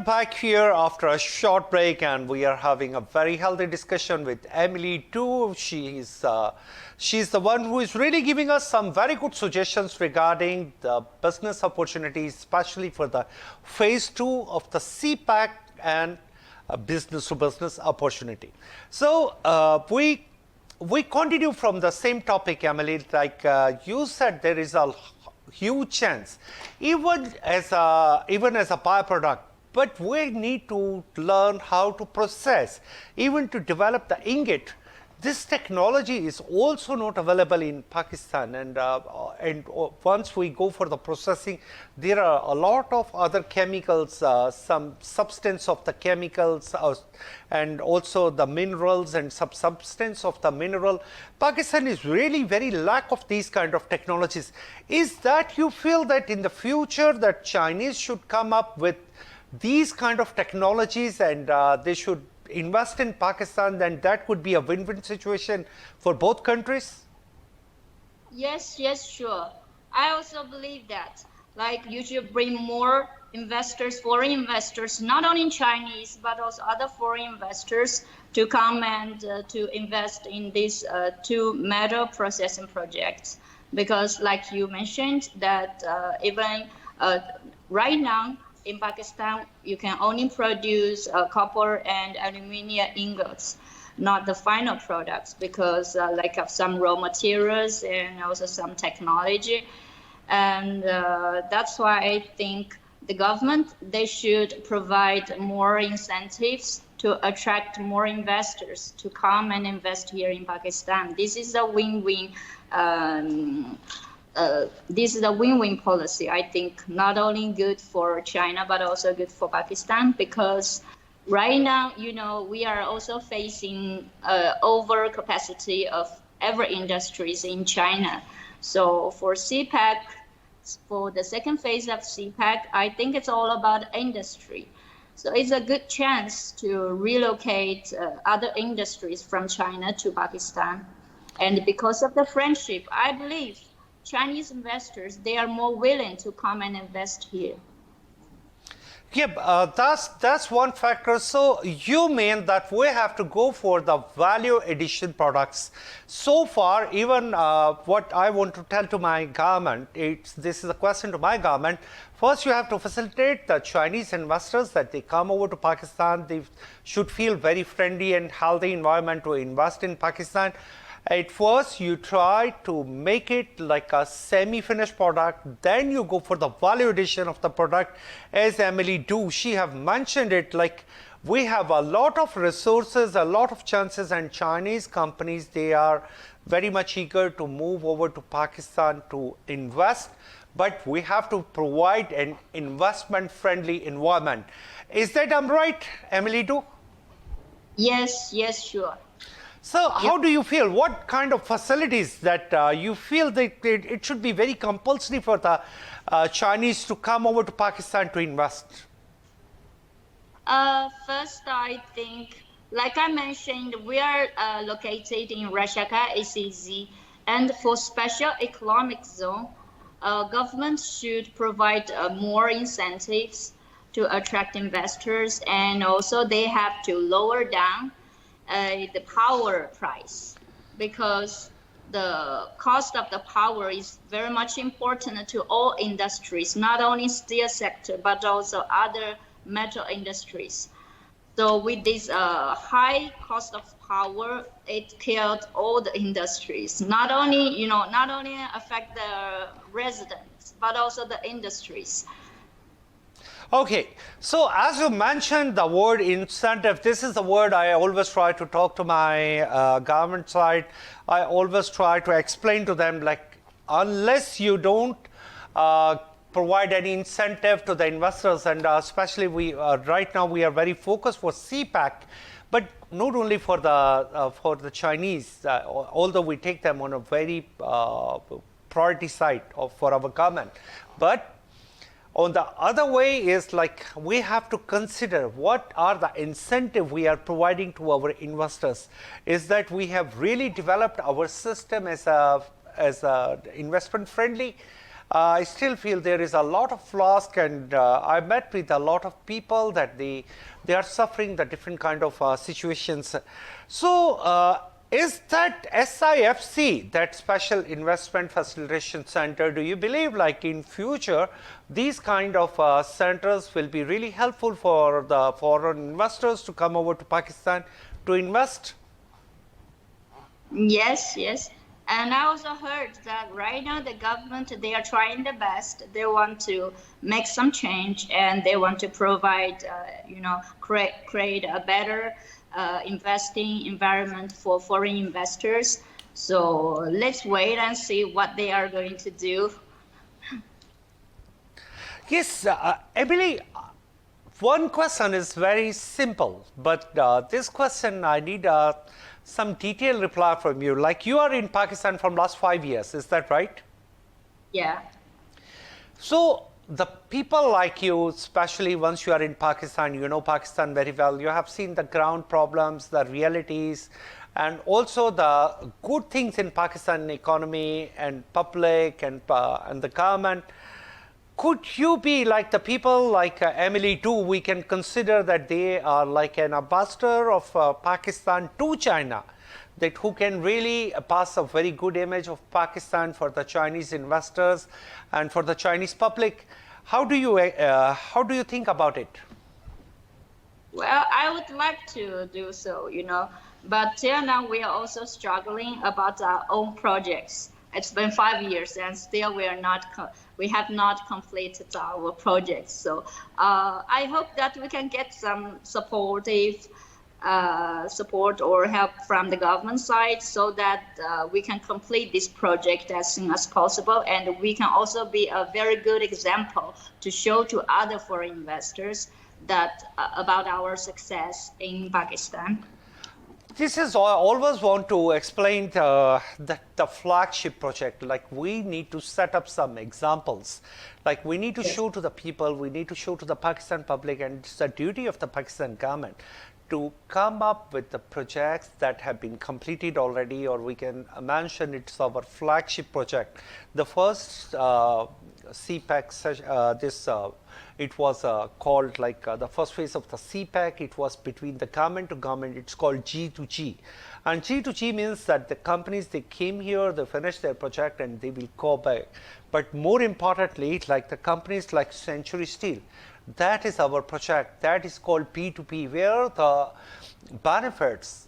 back here after a short break, and we are having a very healthy discussion with Emily too. She's the one who is really giving us some very good suggestions regarding the business opportunities, especially for the phase 2 of the CPAC and business to business opportunity. So we continue from the same topic, Emily. Like you said, there is a huge chance, even as a byproduct. But we need to learn how to process, even to develop the ingot. This technology is also not available in Pakistan, and once we go for the processing, there are a lot of other chemicals, some substance of the chemicals, and also the minerals and some substance of the mineral. Pakistan is really very lack of these kind of technologies. Is that you feel that in the future that Chinese should come up with these kind of technologies and they should invest in Pakistan, then that could be a win-win situation for both countries? Yes, sure. I also believe that. Like, you should bring more investors, foreign investors, not only Chinese, but also other foreign investors to come and to invest in these two metal processing projects. Because like you mentioned, that even right now, in Pakistan, you can only produce copper and aluminium ingots, not the final products, because like of some raw materials and also some technology. And that's why I think the government, they should provide more incentives to attract more investors to come and invest here in Pakistan. This is a win-win. This is a win-win policy, I think, not only good for China, but also good for Pakistan, because right now, you know, we are also facing overcapacity of every industries in China. So for CPAC, for the second phase of CPAC, I think it's all about industry. So it's a good chance to relocate other industries from China to Pakistan. And because of the friendship, I believe Chinese investors, they are more willing to come and invest here. Yeah, that's one factor. So you mean that we have to go for the value addition products. So far, even what I want to tell to my government, this is a question to my government. First, you have to facilitate the Chinese investors that they come over to Pakistan. They should feel very friendly and healthy environment to invest in Pakistan. At first, you try to make it like a semi-finished product, then you go for the value addition of the product. As Emily do, she have mentioned it, like we have a lot of resources, a lot of chances, and Chinese companies, they are very much eager to move over to Pakistan to invest, but we have to provide an investment-friendly environment. Is that right, Emily do? Yes, sure. So how do you feel? What kind of facilities that you feel that it should be very compulsory for the Chinese to come over to Pakistan to invest? First, I think, like I mentioned, we are located in Rashaka, ACZ, and for special economic zone, government should provide more incentives to attract investors, and also they have to lower down the power price, because the cost of the power is very much important to all industries, not only steel sector, but also other metal industries. So with this high cost of power, it killed all the industries, not only affect the residents, but also the industries. Okay, so as you mentioned the word incentive, this is the word I always try to talk to my government side. I always try to explain to them, like, unless you don't provide any incentive to the investors, and especially right now we are very focused for CPAC, but not only for the Chinese, although we take them on a very priority side for our government, but on the other way is like we have to consider what are the incentive we are providing to our investors. Is that we have really developed our system as a investment friendly I still feel there is a lot of flaws, and I met with a lot of people that they are suffering the different kind of situations. So is that SIFC, that Special Investment Facilitation Center, do you believe like in future these kind of centers will be really helpful for the foreign investors to come over to Pakistan to invest? Yes, yes. And I also heard that right now the government, they are trying their best. They want to make some change, and they want to provide, create a better investing environment for foreign investors. So let's wait and see what they are going to do. Yes, Emily, one question is very simple, but this question I need some detailed reply from you. Like, you are in Pakistan from last 5 years, is that right? Yeah. So the people like you, especially once you are in Pakistan, you know Pakistan very well, you have seen the ground problems, the realities, and also the good things in Pakistan economy and public and the government. Could you be like the people like Emily too? We can consider that they are like an ambassador of Pakistan to China, that who can really pass a very good image of Pakistan for the Chinese investors and for the Chinese public. How do you think about it? Well, I would like to do so, but till now we are also struggling about our own projects. It's been 5 years, and still we have not completed our projects. So I hope that we can get some support or help from the government side, so that we can complete this project as soon as possible, and we can also be a very good example to show to other foreign investors that about our success in Pakistan. This is, I always want to explain the flagship project. Like, we need to set up some examples. Like, we need to show to the people, we need to show to the Pakistan public, and it's the duty of the Pakistan government to come up with the projects that have been completed already, or we can mention it's our flagship project. The first CPEC session, it was called like the first phase of the CPEC. It was between the government to government. It's called G2G. And G2G means that the companies, they came here, they finished their project, and they will go back. But more importantly, like the companies like Century Steel, that is our project. That is called P2P, where the benefits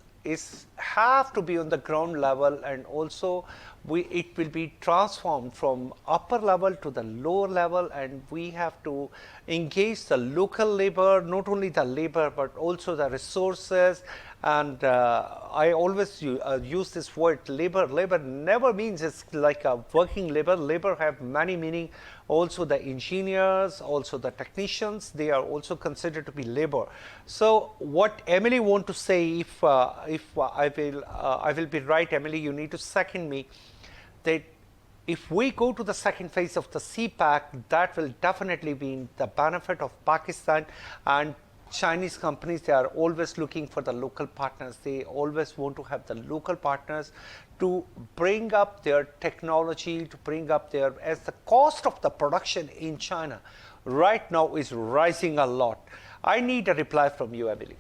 have to be on the ground level, and also it will be transformed from upper level to the lower level, and we have to engage the local labor, not only the labor but also the resources. And I always use this word labor. Labor never means it's like a working labor. Labor have many meaning. Also the engineers, also the technicians, they are also considered to be labor. So what Emily want to say, if I will be right, Emily, you need to second me, that if we go to the second phase of the CPAC, that will definitely be in the benefit of Pakistan. And Chinese companies, they are always looking for the local partners. They always want to have the local partners to bring up their technology, to bring up as the cost of the production in China right now is rising a lot. I need a reply from you, Emily.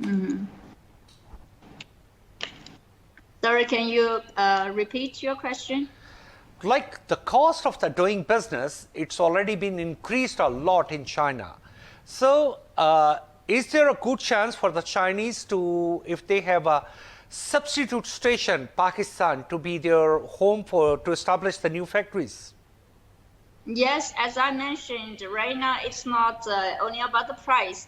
Mm-hmm. Sorry, can you repeat your question? Like the cost of the doing business, it's already been increased a lot in China. So is there a good chance for the Chinese to, if they have a substitute station, Pakistan, to be their home to establish the new factories? Yes, as I mentioned, right now it's not only about the price.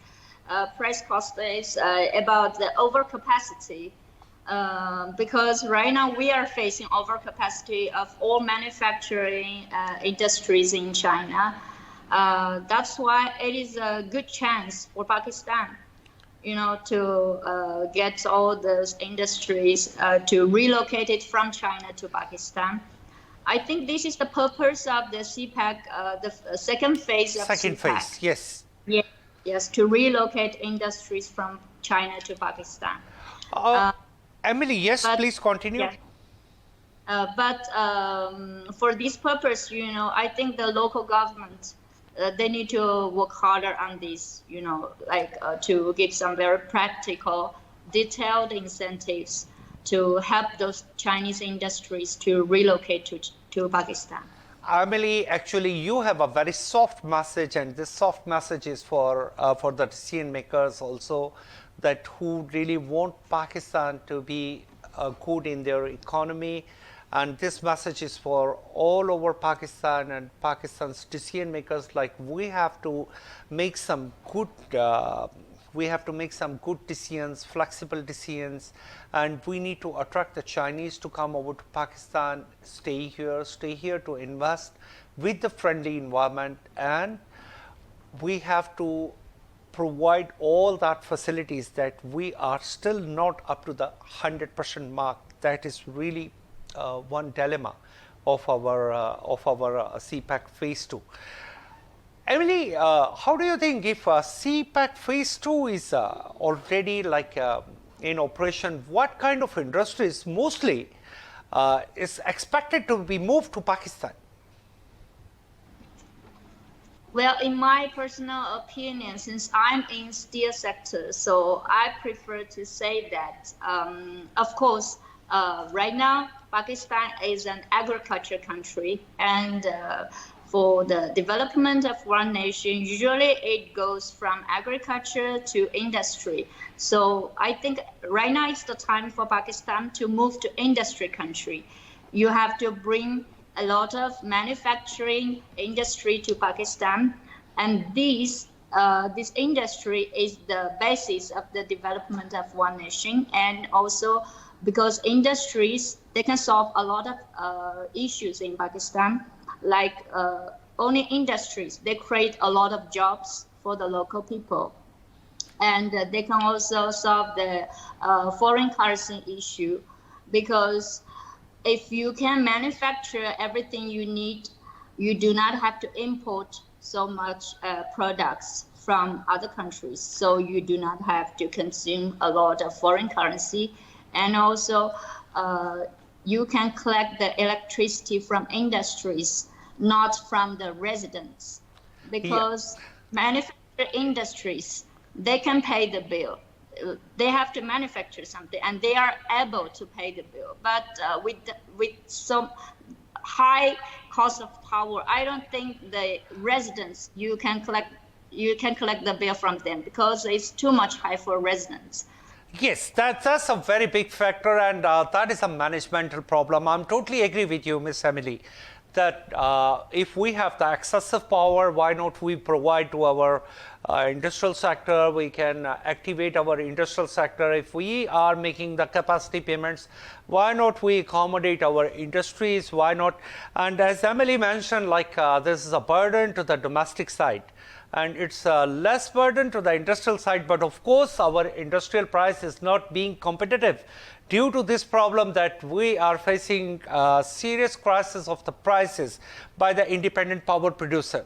Price cost is about the overcapacity. Because right now we are facing overcapacity of all manufacturing industries in China. That's why it is a good chance for Pakistan, to get all those industries to relocate it from China to Pakistan. I think this is the purpose of the CPEC, the second phase of second CPEC. Phase, yes. Yes, to relocate industries from China to Pakistan. Emily, yes, please continue. But for this purpose, I think the local government, they need to work harder on this, to give some very practical, detailed incentives to help those Chinese industries to relocate to Pakistan. Emily, actually, you have a very soft message, and this soft message is for the decision makers also, that who really want Pakistan to be good in their economy. And this message is for all over Pakistan and Pakistan's decision makers. Like, we have to make some good decisions, flexible decisions, and we need to attract the Chinese to come over to Pakistan, stay here to invest with the friendly environment, and we have to provide all that facilities that we are still not up to the 100% mark. That is really one dilemma of our CPEC Phase 2. Emily, how do you think if CPEC Phase 2 is already in operation, what kind of industries mostly is expected to be moved to Pakistan? Well, in my personal opinion, since I'm in steel sector, so I prefer to say that, of course, right now, Pakistan is an agriculture country, and for the development of one nation, usually it goes from agriculture to industry. So I think right now it's the time for Pakistan to move to industry country. You have to bring a lot of manufacturing industry to Pakistan, and this industry is the basis of the development of one nation. And also because industries, they can solve a lot of issues in Pakistan, like only industries, they create a lot of jobs for the local people, and they can also solve the foreign currency issue, because if you can manufacture everything you need, you do not have to import so much products from other countries. So you do not have to consume a lot of foreign currency. And also, you can collect the electricity from industries, not from the residents. Because manufacturing industries, they can pay the bill. They have to manufacture something, and they are able to pay the bill. But with some high cost of power, I don't think the residents, you can collect the bill from them, because it's too much high for residents. Yes, that's a very big factor, and that is a managemental problem. I'm totally agree with you, Miss Emily, that if we have the excessive power, why not we provide to our industrial sector? We can activate our industrial sector. If we are making the capacity payments, why not we accommodate our industries? Why not? And as Emily mentioned, this is a burden to the domestic side, and it's less burden to the industrial side. But of course, our industrial price is not being competitive due to this problem, that we are facing serious crisis of the prices by the independent power producer.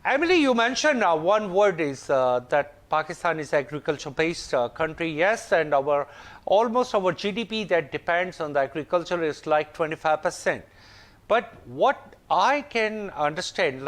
Emily, you mentioned one word is that Pakistan is agriculture-based country. Yes, and almost our GDP that depends on the agriculture is like 25%. But what I can understand,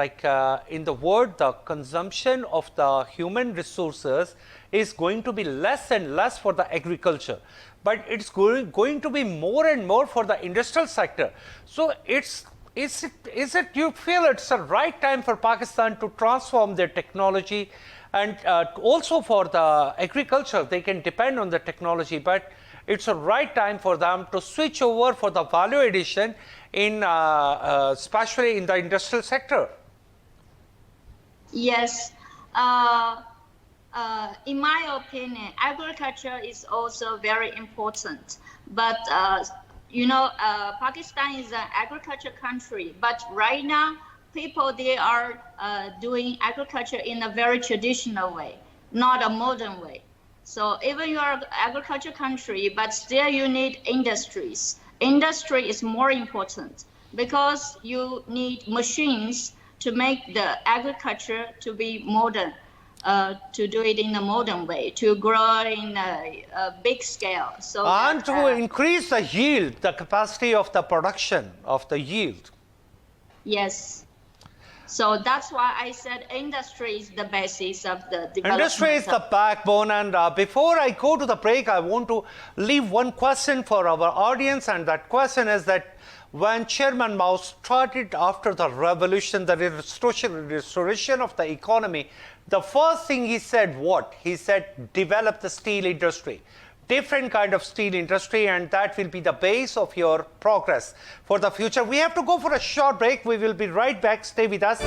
in the world, the consumption of the human resources is going to be less and less for the agriculture, but it's going to be more and more for the industrial sector. So is it you feel it's the right time for Pakistan to transform their technology, and also for the agriculture, they can depend on the technology, but it's a right time for them to switch over for the value addition in especially in the industrial sector? Yes. In my opinion, agriculture is also very important. But, Pakistan is an agriculture country. But right now, people, they are doing agriculture in a very traditional way, not a modern way. So even you are an agriculture country, but still you need industries. Industry is more important because you need machines to make the agriculture to be modern. to do it in a modern way, to grow in a big scale. So And that, to increase the yield, the capacity of the production, of the yield. yes. So that's why I said industry is the basis of the development. Industry is the backbone. And before I go to the break, I want to leave one question for our audience. And that question is that when Chairman Mao started after the revolution, the restoration of the economy, the first thing he said what? He said develop the steel industry. Different kind of steel industry, and that will be the base of your progress for the future. We have to go for a short break. We will be right back. Stay with us.